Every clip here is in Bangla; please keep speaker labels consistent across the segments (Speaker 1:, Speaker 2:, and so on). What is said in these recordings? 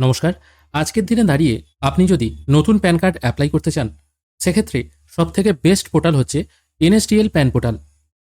Speaker 1: নমস্কার। আজকের দিনে দাঁড়িয়ে আপনি যদি নতুন প্যান কার্ড অ্যাপ্লাই করতে চান, সেক্ষেত্রে সবথেকে বেস্ট পোর্টাল হচ্ছে এনএসডিএল প্যান পোর্টাল।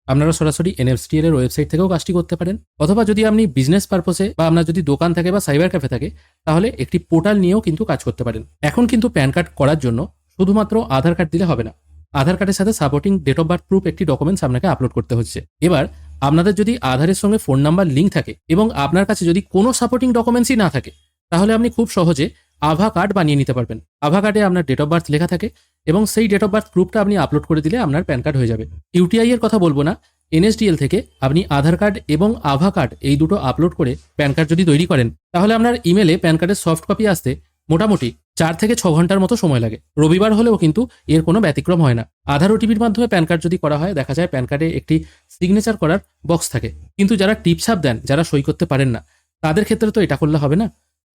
Speaker 1: আপনারা সরাসরি এনএসডিএল এর ওয়েবসাইট থেকেও কাজটি করতে পারেন, অথবা যদি আপনি বিজনেস পারপসে বা আপনার যদি দোকান থাকে বা সাইবার ক্যাফে থাকে, তাহলে একটি পোর্টাল নিয়েও কিন্তু কাজ করতে পারেন। এখন কিন্তু প্যান কার্ড করার জন্য শুধুমাত্র আধার কার্ড দিলে হবে না, আধার কার্ডের সাথে supporting date of birth proof একটি ডকুমেন্টস আপনাকে আপলোড করতে হচ্ছে। এবার আপনাদের যদি আধারের সঙ্গে ফোন নাম্বার লিঙ্ক থাকে এবং আপনার কাছে যদি কোনো সাপোর্টিং ডকুমেন্টসই না থাকে, তাহলে আপনি খুব সহজে আভা কার্ড বানিয়ে নিতে পারবেন। আভা কার্ডে আপনার ডেট অফ বার্থ লেখা থাকে এবং সেই ডেট অফ বার্থ প্রুফটা আপনি আপলোড করে দিলে আপনার প্যান কার্ড হয়ে যাবে। ইউটিআই এর কথা বলবো না, এনএসডিএল থেকে আপনি আধার কার্ড এবং আভা কার্ড এই দুটো আপলোড করে প্যান কার্ড যদি তৈরি করেন, তাহলে আপনার ইমেলে প্যান কার্ডের সফট কপি আসতে মোটামুটি 4 থেকে 6 ঘন্টার মতো সময় লাগে। রবিবার হলেও কিন্তু এর কোনো ব্যতিক্রম হয় না। আধার ওটিপির মাধ্যমে প্যান কার্ড যদি করা হয়, দেখা যায় প্যান কার্ডে একটি সিগনেচার করার বক্স থাকে, কিন্তু যারা টিপছাপ দেন, যারা সই করতে পারেন না, তাদের ক্ষেত্রে তো এটা করলে হবে না।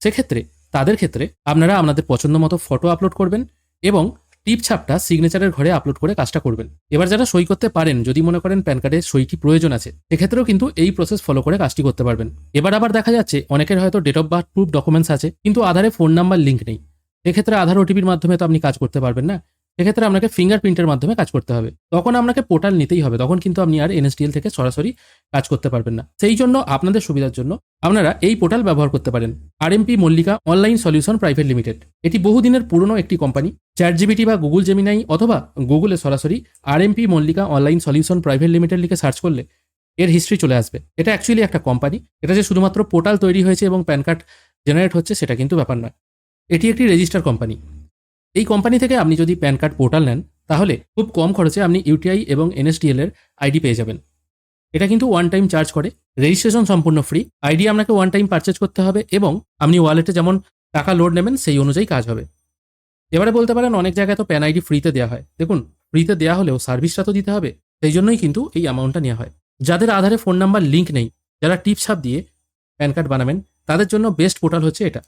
Speaker 1: সেক্ষেত্রে তাদের ক্ষেত্রে আপনারা আপনাদের পছন্দ মতো ফটো আপলোড করবেন এবং টিপ ছাপটা সিগনেচারের ঘরে আপলোড করে কাজটা করবেন। এবার যারা সই করতে পারেন, যদি মনে করেন প্যান কার্ডে সইটি প্রয়োজন আছে, সেক্ষেত্রেও কিন্তু এই প্রসেস ফলো করে কাজটি করতে পারবেন। এবার আবার দেখা যাচ্ছে অনেকের হয়তো date of birth proof documents আছে, কিন্তু আধারে ফোন নাম্বার লিঙ্ক নেই। সেক্ষেত্রে আধার ওটিপির মাধ্যমে তো আপনি কাজ করতে পারবেন না, সেক্ষেত্রে আপনাকে ফিঙ্গারপ্রিন্টের মাধ্যমে কাজ করতে হবে। তখন আপনাকে পোর্টাল নিতেই হবে, তখন কিন্তু আপনি আর এনএসডিএল থেকে সরাসরি কাজ করতে পারবেন না। সেই জন্য আপনাদের সুবিধার জন্য আপনারা এই পোর্টাল ব্যবহার করতে পারেন, RMP Mallika online solution private limited. এটি বহুদিনের পুরনো একটি কোম্পানি। চ্যাটজিপিটি বা গুগল জেমিনাই অথবা গুগলে সরাসরি RMP Mallika online solution private limited লিখে সার্চ করলে এর হিস্ট্রি চলে আসবে। এটা অ্যাকচুয়ালি একটা কোম্পানি। এটা যে শুধুমাত্র পোর্টাল তৈরি হয়েছে এবং প্যান কার্ড জেনারেট হচ্ছে, সেটা কিন্তু ব্যাপার নয়। এটি একটি রেজিস্টার কোম্পানি। এই কোম্পানি থেকে আপনি যদি প্যান কার্ড পোর্টাল নেন, তাহলে খুব কম খরচে আপনি ইউটিআই এবং এনএসডিএল এর আইডি পেয়ে যাবেন। এটা কিন্তু ওয়ান টাইম চার্জ করে, রেজিস্ট্রেশন সম্পূর্ণ ফ্রি। আইডি আপনাকে ওয়ান টাইম পারচেজ করতে হবে এবং আপনি ওয়ালেটে যেমন টাকা লোড নেবেন সেই অনুযায়ী কাজ হবে। এবারে বলতে পারেন অনেক জায়গায় তো প্যান আইডি ফ্রিতে দেওয়া হয়। দেখুন, ফ্রিতে দেওয়া হলেও সার্ভিসটা তো দিতে হবে, সেই জন্যই কিন্তু এই অ্যামাউন্টটা নেওয়া হয়। যাদের আধারে ফোন নাম্বার লিঙ্ক নেই, যারা টিপছাপ দিয়ে প্যান কার্ড বানাবেন, তাদের জন্য বেস্ট পোর্টাল হচ্ছে এটা।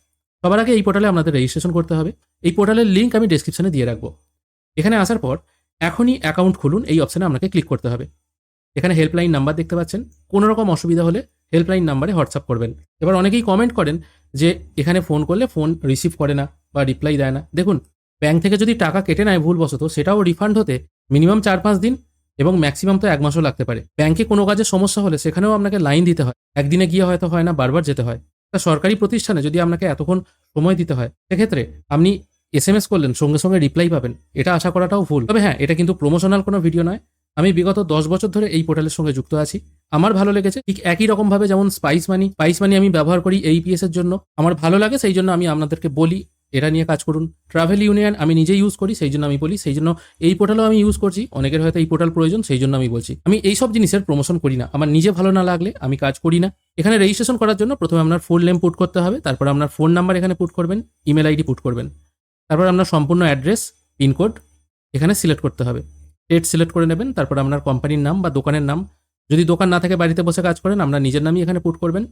Speaker 1: সবার আগে এই পোর্টালে আপনাদের রেজিস্ট্রেশন করতে হবে। এই পোর্টালের লিঙ্ক আমি ডেসক্রিপশনে দিয়ে রাখবো। এখানে আসার পর এখনই অ্যাকাউন্ট খুলুন, এই অপশানে আপনাকে ক্লিক করতে হবে। এখানে হেল্পলাইন নাম্বার দেখতে পাচ্ছেন, কোনো রকম অসুবিধা হলে হেল্পলাইন নাম্বারে হোয়াটসঅ্যাপ করবেন। এবার অনেকেই কমেন্ট করেন যে এখানে ফোন করলে ফোন রিসিভ করে না বা রিপ্লাই দেয় না। দেখুন, ব্যাংক থেকে যদি টাকা কেটে নেয় ভুলবশত, সেটাও রিফান্ড হতে মিনিমাম 4-5 দিন এবং ম্যাক্সিমাম তো 1 মাসও লাগতে পারে। ব্যাংকে কোনো কাজে সমস্যা হলে সেখানেও আপনাকে লাইন দিতে হয়, একদিনে গিয়ে হয়তো হয় না, বারবার যেতে হয়। তা সরকারি প্রতিষ্ঠানে যদি আপনাকে এতক্ষণ সময় দিতে হয়, সেক্ষেত্রে আপনি এসএমএস করলেন, সঙ্গে সঙ্গে রিপ্লাই পাবেন, এটা আশা করাটাও ভুল। তবে হ্যাঁ, এটা কিন্তু প্রমোশনাল কোনো ভিডিও নয়। আমি বিগত 10 বছর ধরে এই পোর্টালের সঙ্গে যুক্ত আছি। আমার ভালো লেগেছে, ঠিক একই রকমভাবে যেমন স্পাইস মানি আমি ব্যবহার করি এইপিএস এর জন্য, আমার ভালো লাগে, সেই জন্য আমি আপনাদেরকে বলি এটা নিয়ে কাজ করুন। ট্রাভেল ইউনিয়ন আমি নিজে ইউজ করি, সেই জন্য আমি বলি, সেই জন্য এই পোর্টালও আমি ইউজ করছি। অনেকের হয়তো এই পোর্টাল প্রয়োজন, সেই জন্য আমি বলছি। আমি এই সব জিনিসের প্রমোশন করি না, আমার নিজে ভালো না লাগলে আমি কাজ করি না। এখানে রেজিস্ট্রেশন করার জন্য প্রথমে আপনার ফুল নেম পুট করতে হবে, তারপর আপনার ফোন নাম্বার এখানে পুট করবেন, ইমেল আইডি পুট করবেন, তারপর আপনার সম্পূর্ণ অ্যাড্রেস, পিনকোড এখানে সিলেক্ট করতে হবে। স্টেট সিলেক্ট করে নেবেন, তারপর আপনার কোম্পানির নাম বা দোকানের নাম, যদি দোকান না থাকে বাড়িতে বসে কাজ করেন, আপনার নিজের নামই এখানে পুট করবেন।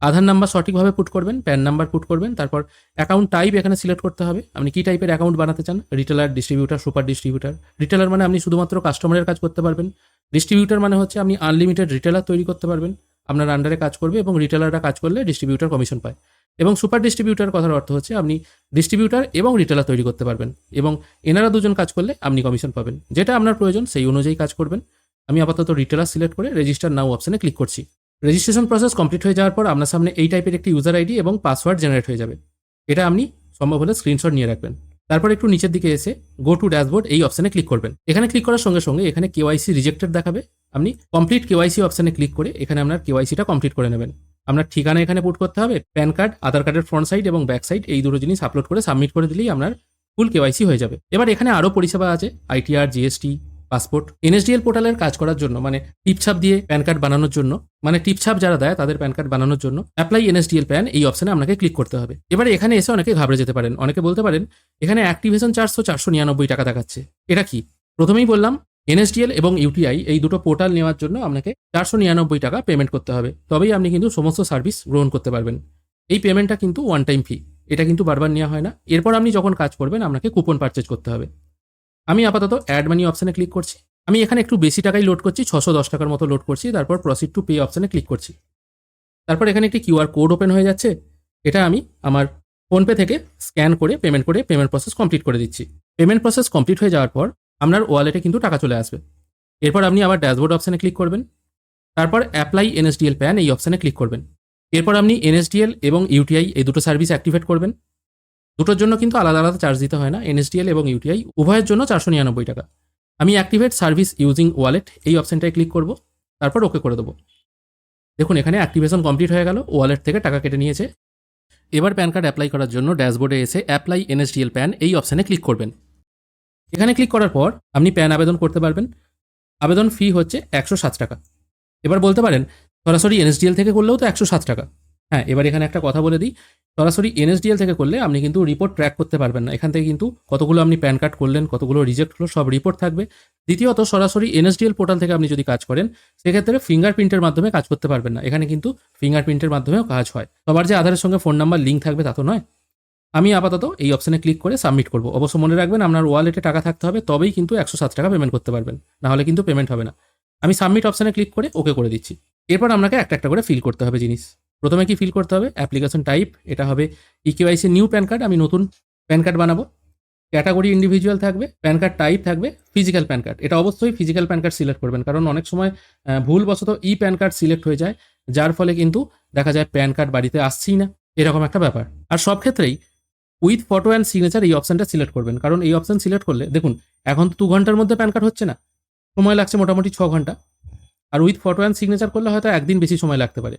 Speaker 1: আধার নাম্বার সঠিকভাবে পুট করবেন, প্যান নাম্বার পুট করবেন, তারপর অ্যাকাউন্ট টাইপ এখানে সিলেক্ট করতে হবে। আপনি কি টাইপের অ্যাকাউন্ট বানাতে চান, retailer, distributor, super distributor. Retailer মানে আপনি শুধুমাত্র কাস্টমারের কাজ করতে পারবেন। ডিস্ট্রিবিউটার মানে হচ্ছে আপনি আনলিমিটেড রিটেলার তৈরি করতে পারবেন, আপনার আন্ডারে কাজ করবে এবং রিটেলাররা কাজ করলে ডিস্ট্রিবিউটার কমিশন পায়। এবং সুপার ডিস্ট্রিবিউটার কথার অর্থ হচ্ছে আপনি ডিস্ট্রিবিউটার এবং রিটেলার তৈরি করতে পারবেন এবং এনারা দুজন কাজ করলে আপনি কমিশন পাবেন। যেটা আপনার প্রয়োজন সেই অনুযায়ী কাজ করবেন। আমি আপাতত রিটেলার সিলেক্ট করে রেজিস্টার নাও অপশানে ক্লিক করছি। রেজিস্ট্রেশন প্রসেস কমপ্লিট হয়ে যাওয়ার পর আপনার সামনে এই টাইপের একটি ইউজার আইডি এবং পাসওয়ার্ড জেনারেট হয়ে যাবে। এটা আপনি সম্ভব হলে স্ক্রিনশট নিয়ে রাখবেন। তারপর একটু নিচের দিকে এসে গো টু ড্যাশবোর্ড এই অপশানে ক্লিক করবেন। এখানে ক্লিক করার সঙ্গে সঙ্গে এখানে কেওয়াইসি রিজেক্টেড দেখাবে। আপনি কমপ্লিট কেওয়াইসি অপশানে ক্লিক করে এখানে আপনার কেওয়াইসিটা কমপ্লিট করে নেবেন। আপনার ঠিকানা এখানে পুট করতে হবে, প্যান কার্ড, আধার কার্ডের ফ্রন্ট সাইড এবং ব্যাক সাইড, এই দুটো জিনিস আপলোড করে সাবমিট করে দিলেই আপনার ফুল কেওয়াইসি হয়ে যাবে। এবার এখানে আরও পরিষেবা আছে, আইটিআর, জিএসটি, পাসপোর্ট। এনএসডিএল পোর্টালের কাজ করার জন্য, মানে টিপছাপ দিয়ে প্যান কার্ড বানানোর জন্য, মানে টিপছাপ যারা দেয় তাদের প্যান কার্ড বানানোর জন্য অ্যাপ্লাই এনএসডিএল প্যান এই অপশানে আপনাকে ক্লিক করতে হবে। এবারে এখানে এসে অনেকে ঘাবড়ে যেতে পারেন, অনেকে বলতে পারেন এখানে অ্যাক্টিভেশন চার্জ তো 499 টাকা দেখাচ্ছে, এটা কি? প্রথমেই বললাম, এনএসডিএল এবং ইউটিআই এই দুটো পোর্টাল নেওয়ার জন্য আপনাকে 499 টাকা পেমেন্ট করতে হবে, তবেই আপনি কিন্তু সমস্ত সার্ভিস গ্রহণ করতে পারবেন। এই পেমেন্টটা কিন্তু ওয়ান টাইম ফি, এটা কিন্তু বারবার নেওয়া হয় না। এরপর আপনি যখন কাজ করবেন আপনাকে কুপন পারচেজ করতে হবে। আমি আপাতত অ্যাড মানি অপশানে ক্লিক করছি। আমি এখানে একটু বেশি টাকাই লোড করছি, 610 টাকার মতো লোড করছি। তারপর প্রসিড টু পে অপশানে ক্লিক করছি। তারপর এখানে একটি কিউআর কোড ওপেন হয়ে যাচ্ছে, এটা আমি আমার ফোনপে থেকে স্ক্যান করে পেমেন্ট প্রসেস কমপ্লিট করে দিচ্ছি। পেমেন্ট প্রসেস কমপ্লিট হয়ে যাওয়ার পর আপনার ওয়ালেটে কিন্তু টাকা চলে আসবে। এরপর আপনি আবার ড্যাশবোর্ড অপশানে ক্লিক করবেন, তারপর অ্যাপ্লাই এনএসডিএল প্যান এই অপশানে ক্লিক করবেন। এরপর আপনি এনএসডিএল এবং ইউটিআই এই দুটো সার্ভিস অ্যাক্টিভেট করবেন। দুটোর জন্য কিন্তু আলাদা আলাদা চার্জ দিতে হয় না, এনএসডিএল এবং ইউটিআই উভয়ের জন্য 499 টাকা। আমি অ্যাক্টিভেট সার্ভিস ইউজিং ওয়ালেট এই অপশানটায় ক্লিক করব, তারপর ওকে করে দেবো। দেখুন এখানে অ্যাক্টিভেশন কমপ্লিট হয়ে গেল, ওয়ালেট থেকে টাকা কেটে নিয়েছে। এবার প্যান কার্ড অ্যাপ্লাই করার জন্য ড্যাশবোর্ডে এসে অ্যাপ্লাই এনএসডিএল প্যান এই অপশানে ক্লিক করবেন। এখানে ক্লিক করার পর আপনি প্যান আবেদন করতে পারবেন। আবেদন ফি হচ্ছে 107 টাকা। এবার বলতে পারেন সরাসরি এনএসডিএল থেকে করলেও তো 107 টাকা। হ্যাঁ, এবার এখানে একটা কথা বলে দিই, সরাসরি এনএসডিএল থেকে করলে আপনি কিন্তু রিপোর্ট ট্র্যাক করতে পারবেন না। এখান থেকে কিন্তু কতগুলো আপনি প্যান কার্ড করলেন, কতগুলো রিজেক্ট হলো, সব রিপোর্ট থাকবে। দ্বিতীয়ত সরাসরি এনএসডিএল পোর্টাল থেকে আপনি যদি কাজ করেন সেক্ষেত্রে ফিঙ্গারপ্রিন্টের মাধ্যমে কাজ করতে পারবেন না। এখানে কিন্তু ফিঙ্গারপ্রিন্টের মাধ্যমেও কাজ হয়। সবার যে আধারের সঙ্গে ফোন নাম্বার লিঙ্ক থাকবে তা তো নয়। আমি আপাতত এই অপশানে ক্লিক করে সাবমিট করব। অবশ্য মনে রাখবেন আপনার ওয়ালেটে টাকা থাকতে হবে, তবেই কিন্তু 107 টাকা পেমেন্ট করতে পারবেন, নাহলে কিন্তু পেমেন্ট হবে না। আমি সাবমিট অপশানে ক্লিক করে ওকে করে দিচ্ছি। এরপর আপনাকে একটা একটা করে ফিল করতে হবে জিনিস। প্রথমে কি ফিল করতে হবে? অ্যাপ্লিকেশন টাইপ, এটা হবে ইকেওয়াইসি নিউ প্যান কার্ড, আমি নতুন প্যান কার্ড বানাবো। ক্যাটাগরি ইন্ডিভিজুয়াল থাকবে, প্যান কার্ড টাইপ থাকবে ফিজিক্যাল প্যান কার্ড। এটা অবশ্যই ফিজিক্যাল প্যান কার্ড সিলেক্ট করবেন, কারণ অনেক সময় ভুলবশত ই প্যান কার্ড সিলেক্ট হয়ে যায়, যার ফলে কিন্তু দেখা যায় প্যান কার্ড বাড়িতে আসছেই না, এরকম একটা ব্যাপার। আর সব ক্ষেত্রেই উইথ ফটো অ্যান্ড সিগনেচার এই অপশানটা সিলেক্ট করবেন, কারণ এই অপশান সিলেক্ট করলে দেখুন এখন তো 2 ঘন্টার মধ্যে প্যান কার্ড হচ্ছে না, সময় লাগছে মোটামুটি 6 ঘন্টা। আর উইথ ফটো অ্যান্ড সিগনেচার করলে হয়তো একদিন বেশি সময় লাগতে পারে।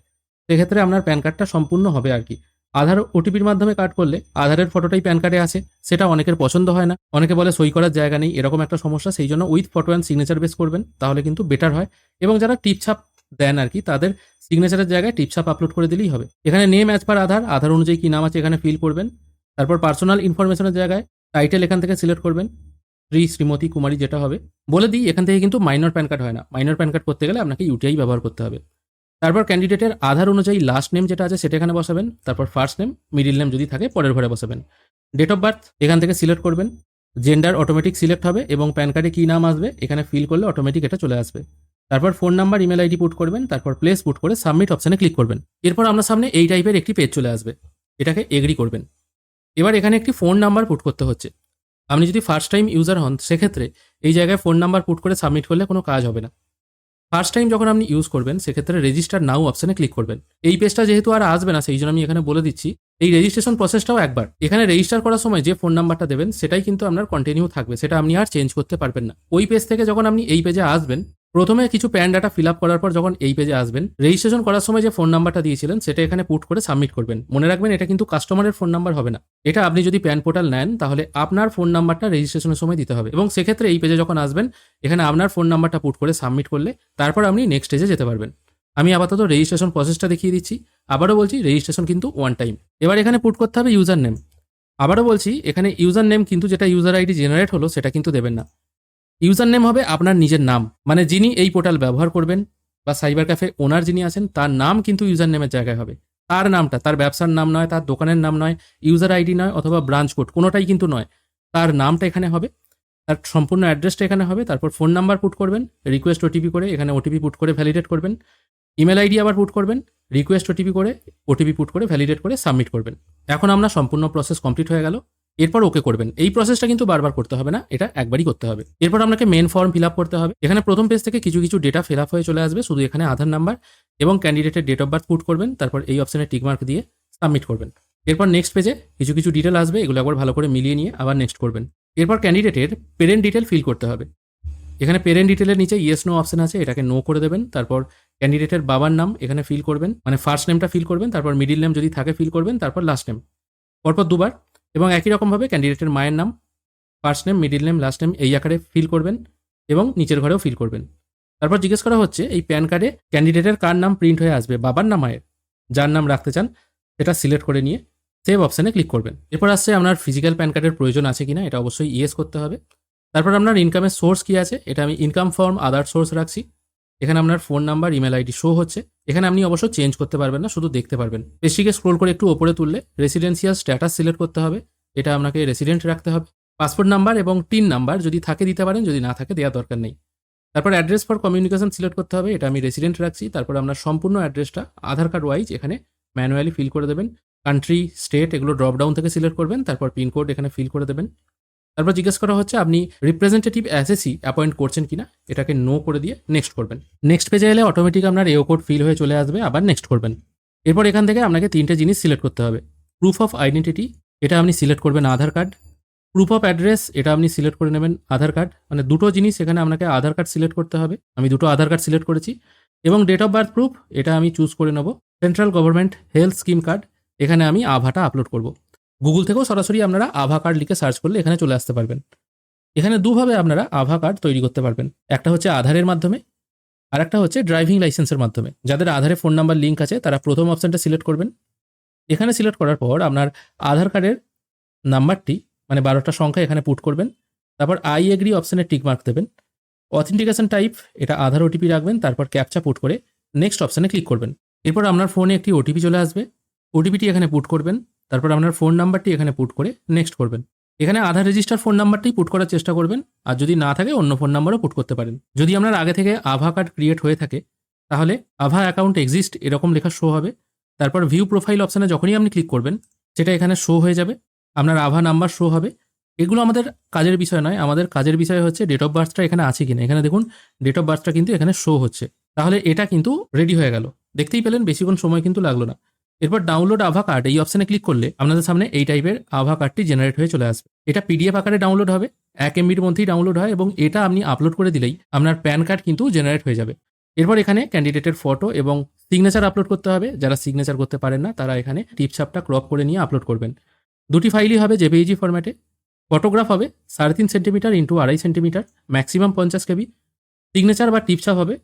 Speaker 1: সেক্ষেত্রে আপনার প্যান কার্ডটা সম্পূর্ণ হবে আর কি। আধার ওটিপির মাধ্যমে কার্ড করলে আধারের ফটোটাই প্যান কার্ডে আছে, সেটা অনেকের পছন্দ হয় না, অনেকে বলে সই করার জায়গা নেই, এরকম একটা সমস্যা। সেই জন্য with photo and signature base করবেন, তাহলে কিন্তু বেটার হয়। এবং যারা টিপছাপ দেন আর কি, তাদের সিগনেচারের জায়গায় টিপছাপ আপলোড করে দিলেই হবে। এখানে নেম অ্যাজ পার আধার, আধার অনুযায়ী কী নাম আছে এখানে ফিল করবেন। তারপর পার্সোনাল ইনফরমেশনের জায়গায় টাইটেল এখান থেকে সিলেক্ট করবেন, শ্রী, শ্রীমতী, কুমারী যেটা হবে। বলে দিই এখান থেকে কিন্তু মাইনর প্যান কার্ড হয় না, মাইনর প্যান কার্ড করতে গেলে আপনাকে ইউটিআই ব্যবহার করতে হবে। তারপর ক্যান্ডিডেটের আধার অনুযায়ী লাস্ট নেম যেটা আছে সেটা এখানে বসাবেন, তারপর ফার্স্ট নেম, মিডিল নেম যদি থাকে পরের ঘরে বসাবেন। ডেট অফ বার্থ এখান থেকে সিলেক্ট করবেন, জেন্ডার অটোমেটিক সিলেক্ট হবে এবং প্যান কার্ডে কী নাম আসবে এখানে ফিল করলে অটোমেটিক এটা চলে আসবে। তারপর phone number, email ID put করবেন, তারপর প্লেস পুট করে সাবমিট অপশানে ক্লিক করবেন। এরপর আপনার সামনে এই টাইপের একটি পেজ চলে আসবে, এটাকে এগ্রি করবেন। এবার এখানে একটি ফোন নাম্বার পুট করতে হচ্ছে। আপনি যদি ফার্স্ট টাইম ইউজার হন সেক্ষেত্রে এই জায়গায় ফোন নাম্বার পুট করে সাবমিট করলে কোনো কাজ হবে না। ফার্স্ট টাইম যখন আপনি ইউজ করবেন সেক্ষেত্রে রেজিস্টার নাও অপশানে ক্লিক করবেন। এই পেজটা যেহেতু আর আসবে না সেই জন্য আমি এখানে বলে দিচ্ছি, এই রেজিস্ট্রেশন প্রসেসটাও একবার। এখানে রেজিস্টার করার সময় যে ফোন নাম্বারটা দেবেন সেটাই কিন্তু আপনার কন্টিনিউ থাকবে, সেটা আপনি আর চেঞ্জ করতে পারবেন না। ওই পেজ থেকে যখন আপনি এই পেজে আসবেন, প্রথমে কিছু প্যান ডাটা ফিল আপ করার পর যখন এই পেজে আসবেন, রেজিস্ট্রেশন করার সময় যে ফোন নাম্বারটা দিয়েছিলেন সেটা এখানে পুট করে সাবমিট করবেন। মনে রাখবেন এটা কিন্তু কাস্টমারের ফোন নাম্বার হবে না, এটা আপনি যদি প্যান পোর্টাল নেন তাহলে আপনার ফোন নাম্বারটা রেজিস্ট্রেশনের সময় দিতে হবে। এবং সেক্ষেত্রে এই পেজে যখন আসবেন এখানে আপনার ফোন নাম্বারটা পুট করে সাবমিট করলে তারপর আপনি নেক্সট স্টেজে যেতে পারবেন। আমি আপাতত রেজিস্ট্রেশন প্রসেসটা দেখিয়ে দিচ্ছি। আবারও বলছি রেজিস্ট্রেশন কিন্তু ওয়ান টাইম। এবার এখানে পুট করতে হবে ইউজার নেম। আবারও বলছি এখানে ইউজার নেম কিন্তু যেটা ইউজার আইডি জেনারেট হলো সেটা কিন্তু দেবেন না। ইউজার নেম হবে আপনার নিজের নাম, মানে যিনি এই পোর্টাল ব্যবহার করবেন বা সাইবার ক্যাফে ওনার যিনি আছেন তার নাম কিন্তু ইউজার নেমের জায়গায় হবে। তার নামটা, তার ব্যবসার নাম নয়, তার দোকানের নাম নয়, ইউজার আইডি নয় অথবা ব্রাঞ্চ কোড কোনোটাই কিন্তু নয়, তার নামটা এখানে হবে, তার সম্পূর্ণ অ্যাড্রেসটা এখানে হবে। তারপর ফোন নাম্বার পুট করবেন, রিকোয়েস্ট ওটিপি করে এখানে ওটিপি পুট করে ভ্যালিডেট করবেন। ইমেল আইডি আবার পুট করবেন, রিকোয়েস্ট ওটিপি করে ওটিপি পুট করে ভ্যালিডেট করে সাবমিট করবেন। এখন আপনার সম্পূর্ণ প্রসেস কমপ্লিট হয়ে গেল। এরপর ওকে করবেন। এই প্রসেসটা কিন্তু বারবার করতে হবে না, এটা একবারই করতে হবে। এরপর আপনাকে মেন ফর্ম ফিল আপ করতে হবে। এখানে প্রথম পেজ থেকে কিছু কিছু ডেটা ফিল আপ হয়ে চলে আসবে, শুধু এখানে আধার নাম্বার এবং ক্যান্ডিডেটের ডেট অফ বার্থ পুট করবেন, তারপর এই অপশানে টিকমার্ক দিয়ে সাবমিট করবেন। এরপর নেক্সট পেজে কিছু কিছু ডিটেল আসবে, এগুলো একবার ভালো করে মিলিয়ে নিয়ে আবার নেক্সট করবেন। এরপর ক্যান্ডিডেটের পেরেন্ট ডিটেল ফিল করতে হবে। এখানে পেরেন্ট ডিটেলের নিচে ইয়েস নো অপশন আছে, এটাকে নো করে দেবেন। তারপর ক্যান্ডিডেটের বাবার নাম এখানে ফিল করবেন, মানে ফার্স্ট নেমটা ফিল করবেন, তারপর মিডিল নেম যদি থাকে ফিল করবেন, তারপর লাস্ট নেম পরপর দুবার। এবং একই রকমভাবে ক্যান্ডিডেটের মায়ের নাম, first name, middle name, last name এই আকারে ফিল করবেন এবং নিচের ঘরেও ফিল করবেন। তারপর জিজ্ঞেস করা হচ্ছে এই প্যান কার্ডে ক্যান্ডিডেটের কার নাম প্রিন্ট হয়ে আসবে, বাবার না মায়ের, যার নাম রাখতে চান সেটা সিলেক্ট করে নিয়ে সেভ অপশানে ক্লিক করবেন। এরপর আসছে আপনার ফিজিক্যাল প্যান কার্ডের প্রয়োজন আছে কিনা, এটা অবশ্যই ইয়েস করতে হবে। তারপর আপনার ইনকামের সোর্স কী আছে, এটা আমি ইনকাম ফর্ম আদার সোর্স রাখছি। এখানে আপনার phone number, email ID show হচ্ছে। এখানে আপনি অবশ্য চেঞ্জ করতে পারবেন না, শুধু দেখতে পারবেন। পেজটিকে স্ক্রোল করে একটু ওপরে তুললে রেসিডেন্সিয়াল স্ট্যাটাস সিলেক্ট করতে হবে, এটা আপনাকে রেসিডেন্ট রাখতে হবে। পাসপোর্ট নাম্বার এবং টিন নাম্বার যদি থাকে দিতে পারেন, যদি না থাকে দেওয়ার দরকার নেই। তারপর অ্যাড্রেস ফর কমিউনিকেশন সিলেক্ট করতে হবে, এটা আমি রেসিডেন্ট রাখছি। তারপর আপনার সম্পূর্ণ অ্যাড্রেসটা আধার কার্ড ওয়াইজ এখানে ম্যানুয়ালি ফিল করে দেবেন। কান্ট্রি, স্টেট এগুলো ড্রপ ডাউন থেকে সিলেক্ট করবেন, তারপর পিনকোড এখানে ফিল করে দেবেন। তারপর জিজ্ঞেস করা হচ্ছে আপনি রিপ্রেজেন্টেটিভ অ্যাসেসি অ্যাপয়েন্ট করছেন কিনা, এটাকে নো করে দিয়ে নেক্সট করবেন। নেক্সট পেজে এলে অটোমেটিক আপনার এও কোড ফিল হয়ে চলে আসবে, আবার নেক্সট করবেন। এরপর এখান থেকে আপনাকে 3টে জিনিস সিলেক্ট করতে হবে। প্রুফ অফ আইডেন্টিটি, এটা আপনি সিলেক্ট করবেন আধার কার্ড। প্রুফ অফ অ্যাড্রেস, এটা আপনি সিলেক্ট করে নেবেন আধার কার্ড। মানে দুটো জিনিস এখানে আপনাকে আধার কার্ড সিলেক্ট করতে হবে, আমি দুটো আধার কার্ড সিলেক্ট করেছি। এবং ডেট অফ বার্থ প্রুফ, এটা আমি চুজ করে নেব central government health scheme card, এখানে আমি আভাটা আপলোড করব। গুগল থেকেও সরাসরি আপনারা আভা কার্ড লিখে সার্চ করলে এখানে চলে আসতে পারবেন। এখানে দুভাবে আপনারা আভা কার্ড তৈরি করতে পারবেন, একটা হচ্ছে আধারের মাধ্যমে, আর একটা হচ্ছে ড্রাইভিং লাইসেন্সের মাধ্যমে। যাদের আধারে ফোন নাম্বার লিঙ্ক আছে তারা প্রথম অপশানটা সিলেক্ট করবেন। এখানে সিলেক্ট করার পর আপনার আধার কার্ডের নাম্বারটি মানে 12টা সংখ্যা এখানে পুট করবেন। তারপর আই এগ্রি অপশানে টিক মার্ক দেবেন। অথেন্টিকেশন টাইপ, এটা আধার ওটিপি রাখবেন, তারপর ক্যাপচা পুট করে নেক্সট অপশানে ক্লিক করবেন। এরপর আপনার ফোনে একটি ওটিপি চলে আসবে, ওটিপিটি এখানে পুট করবেন। তারপর আপনার ফোন নাম্বারটি এখানে পুট করে নেক্সট করবেন। এখানে আধার রেজিস্টার ফোন নাম্বারটি পুট করার চেষ্টা করবেন, আর যদি না থাকে অন্য ফোন নাম্বারও পুট করতে পারেন। যদি আপনার আগে থেকে আভা কার্ড ক্রিয়েট হয়ে থাকে তাহলে আভা অ্যাকাউন্ট এক্সিস্ট এরকম লেখা শো হবে। তারপর ভিউ প্রোফাইল অপশানে যখনই আপনি ক্লিক করবেন সেটা এখানে শো হয়ে যাবে, আপনার আভা নাম্বার শো হবে। এগুলো আমাদের কাজের বিষয় নয়, আমাদের কাজের বিষয় হচ্ছে ডেট অফ বার্থটা এখানে আছে কিনা। এখানে দেখুন ডেট অফ বার্থটা কিন্তু এখানে শো হচ্ছে, তাহলে এটা কিন্তু রেডি হয়ে গেল। দেখতেই পেলেন বেশিক্ষণ সময় কিন্তু লাগলো না। এরপর ডাউনলোড আভা কার্ড এই অপশানে ক্লিক করলে আপনাদের সামনে এই টাইপের আভা কার্ডটি জেনারেট হয়ে চলে আসবে। এটা পিডিএফ আকারে ডাউনলোড হবে, 1 MBর মধ্যেই ডাউনলোড হয়, এবং এটা আপনি আপলোড করে দিলেই আপনার প্যান কার্ড কিন্তু জেনারেট হয়ে যাবে। এরপর এখানে ক্যান্ডিডেটের ফটো এবং সিগনেচার আপলোড করতে হবে। যারা সিগনেচার করতে পারেন না তারা এখানে টিপছাপটা ক্রপ করে নিয়ে আপলোড করবেন। দুটি ফাইলই হবে জেপিইজি ফরম্যাটে। ফটোগ্রাফ হবে 3.5 centimetre into 2.5 centimetre, maximum 50 KB। Signature বা টিপছাপ হবে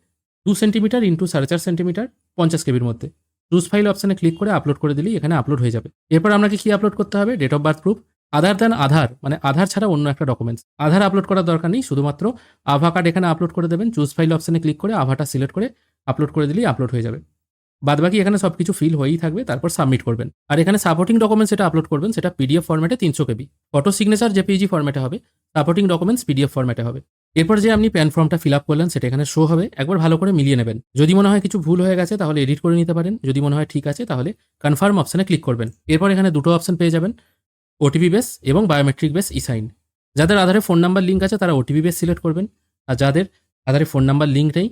Speaker 1: 2 সেন্টিমিটার ইন্টু 4.5 সেন্টিমিটার, 50 KBর মধ্যে। চুজ ফাইল অপশানে ক্লিক করে আপলোড করে দিলেই এখানে আপলোড হয়ে যাবে। এরপর আপনাকে কি আপলোড করতে হবে? ডেট অফ বার্থ প্রুফ, আধার দেন আধার, মানে আধার ছাড়া অন্য একটা ডকুমেন্টস। আধার আপলোড করার দরকার নেই, শুধুমাত্র আভা কার্ড এখানে আপলোড করে দেবেন। চুজ ফাইল অপশানে ক্লিক করে আভাটা সিলেক্ট করে আপলোড করে দিলেই আপলোড হয়ে যাবে। বাদবাকি এখানে সব কিছু ফিল হয়েই থাকবে, তারপর সাবমিট করবেন। আর এখানে সাপোর্টিং ডকুমেন্টস যেটা আপলোড করবেন সেটা পিডিএফ ফরম্যাটে 300 KB। ফটো সিগনেচার জেপিইজি ফরম্যাটে হবে, সাপোর্টিং ডকুমেন্টস পিডিএফ ফরম্যাটে হবে। এরপর যে আপনি প্যান ফর্মটা ফিল আপ করলেন সেটা এখানে শো হবে, একবার ভালো করে মিলিয়ে নেবেন। যদি মনে হয় কিছু ভুল হয়ে গেছে তাহলে এডিট করে নিতে পারেন, যদি মনে হয় ঠিক আছে তাহলে কনফার্ম অপশানে ক্লিক করবেন। এরপর এখানে দুটো অপশান পেয়ে যাবেন, ওটিপি বেস এবং বায়োমেট্রিক বেস ই সাইন। যাদের আধারে ফোন নাম্বার লিঙ্ক আছে তারা ওটিপি বেস সিলেক্ট করবেন, আর যাদের আধারে ফোন নাম্বার লিঙ্ক নেই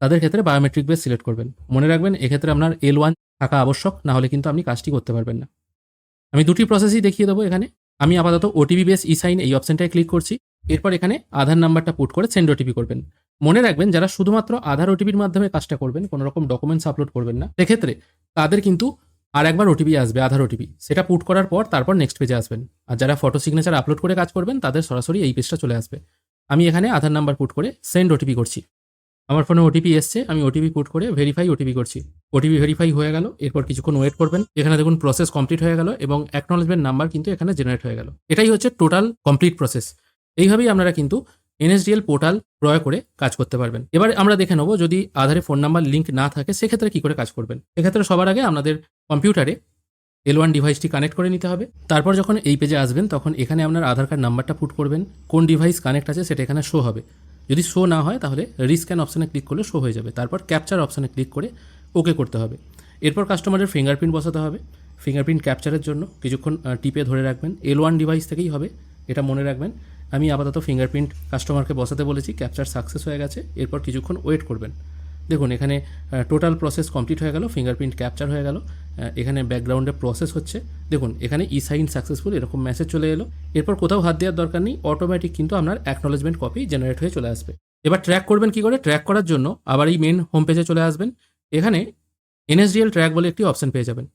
Speaker 1: তাদের ক্ষেত্রে বায়োমেট্রিক বেস সিলেক্ট করবেন। মনে রাখবেন এক্ষেত্রে আপনার L1 থাকা আবশ্যক, না হলে কিন্তু আপনি কাজটি করতে পারবেন না। আমি দুটি প্রসেসই দেখিয়ে দেবো এখানে। আমি আপাতত ওটিপি বেস ই সাইন এই অপশানটায় ক্লিক করছি। এরপর এখানে আধার নাম্বারটা পুট করে সেন্ড ওটিপি করবেন। মনে রাখবেন যারা শুধুমাত্র আধার ওটিপির মাধ্যমে কাজটা করবেন, কোনো রকম ডকুমেন্টস আপলোড করবেন না, সেক্ষেত্রে তাদের কিন্তু আর একবার ওটিপি আসবে, আধার ওটিপি, সেটা পুট করার পর তারপর নেক্সট পেজে আসবেন। আর যারা ফটো সিগনেচার আপলোড করে কাজ করবেন তাদের সরাসরি এই পেজটা চলে আসবে। আমি এখানে আধার নাম্বার পুট করে সেন্ড ওটিপি করছি। আমার ফোনে ওটিপি এসছে, আমি ওটিপি পুট করে ভেরিফাই ওটিপি করছি। ওটিপি ভেরিফাই হয়ে গেল, এরপর কিছুক্ষণ ওয়েট করবেন। এখানে দেখুন প্রসেস কমপ্লিট হয়ে গেল এবং অ্যাকনলেজমেন্ট নাম্বার কিন্তু এখানে জেনারেট হয়ে গেল। এটাই হচ্ছে টোটাল কমপ্লিট প্রসেস। এইভাবেই আপনারা কিন্তু NSDL পোর্টাল প্রয়োগ করে কাজ করতে পারবেন। এবার আমরা দেখে নেব যদি আধারে ফোন নাম্বার লিঙ্ক না থাকে সেক্ষেত্রে কি করে কাজ করবেন। এক্ষেত্রে সবার আগে আপনাদের কম্পিউটারে L1 ডিভাইসটি কানেক্ট করে নিতে হবে। তারপর যখন এই পেজে আসবেন তখন এখানে আপনার আধার কার্ড নাম্বারটা পুট করবেন, কোন ডিভাইস কানেক্ট আছে সেটা এখানে শো হবে। যদি শো না হয় তাহলে রিস্ক্যান অপশানে ক্লিক করলে শো হয়ে যাবে। তারপর ক্যাপচার অপশানে ক্লিক করে ওকে করতে হবে। এরপর কাস্টমারের ফিঙ্গারপ্রিন্ট বসাতে হবে। ফিঙ্গারপ্রিন্ট ক্যাপচারের জন্য কিছুক্ষণ টিপে ধরে রাখবেন, L1 ডিভাইস থেকেই হবে, এটা মনে রাখবেন। আমি আপাতত ফিঙ্গারপ্রিন্ট কাস্টমারকে বসাতে বলেছি, ক্যাপচার সাকসেস হয়ে গেছে। এরপর কিছুক্ষণ ওয়েট করবেন। দেখুন এখানে টোটাল প্রসেস কমপ্লিট হয়ে গেল, ফিঙ্গারপ্রিন্ট ক্যাপচার হয়ে গেল। এখানে ব্যাকগ্রাউন্ডে প্রসেস হচ্ছে, দেখুন এখানে ই সাইন সাকসেসফুল এরকম মেসেজ চলে এলো। এরপর কোথাও হাত দেওয়ার দরকার নেই, অটোমেটিক কিন্তু আপনার অ্যাকনলেজমেন্ট কপি জেনারেট হয়ে চলে আসবে। এবার ট্র্যাক করবেন কি করে? ট্র্যাক করার জন্য আবার এই মেন হোম পেজে চলে আসবেন। এখানে NSDL ট্র্যাক বলে একটি অপশন পেয়ে যাবেন।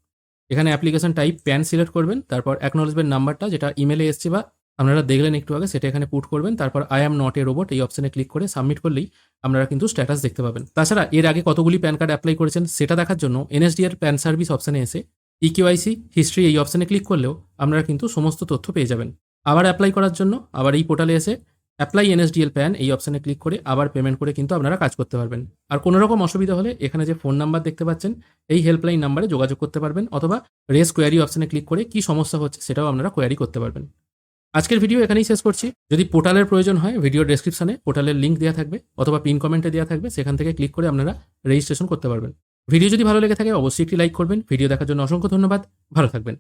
Speaker 1: এখানে অ্যাপ্লিকেশন টাইপ প্যান সিলেক্ট করবেন, তারপর অ্যাকনলেজমেন্ট নাম্বারটা যেটা ইমেলে এসছে বা আপনারা দেখলেন একটু আগে সেটা এখানে পুট করবেন। তারপর I am not a robot এই অপশানে ক্লিক করে সাবমিট করলেই আপনারা কিন্তু স্ট্যাটাস দেখতে পাবেন। তাছাড়া এর আগে কতগুলি প্যান কার্ড অ্যাপ্লাই করেছেন সেটা দেখার জন্য NSDL প্যান সার্ভিস অপশানে এসে EKYC হিস্ট্রি এই অপশানে ক্লিক করলেও আপনারা কিন্তু সমস্ত তথ্য পেয়ে যাবেন। আবার অ্যাপ্লাই করার জন্য আবার এই পোর্টালে এসে অ্যাপ্লাই NSDL প্যান এই অপশানে ক্লিক করে আবার পেমেন্ট করে কিন্তু আপনারা কাজ করতে পারবেন। আর কোনো রকম অসুবিধা হলে এখানে যে ফোন নাম্বার দেখতে পাচ্ছেন এই হেল্পলাইন নাম্বারে যোগাযোগ করতে পারবেন, অথবা রেজ কোয়ারি অপশানে ক্লিক করে কি সমস্যা হচ্ছে সেটাও আপনারা কোয়ারি করতে পারবেন। আজকের ভিডিও এখানেই শেষ করছি। যদি পোর্টালের প্রয়োজন হয় ভিডিও ডেসক্রিপশনে পোর্টালের লিঙ্ক দেওয়া থাকবে, অথবা পিন কমেন্টে দেওয়া থাকবে, সেখান থেকে ক্লিক করে আপনারা রেজিস্ট্রেশন করতে পারবেন। ভিডিও যদি ভালো লেগে থাকে অবশ্যই একটি লাইক করবেন। ভিডিও দেখার জন্য অসংখ্য ধন্যবাদ। ভালো থাকবেন।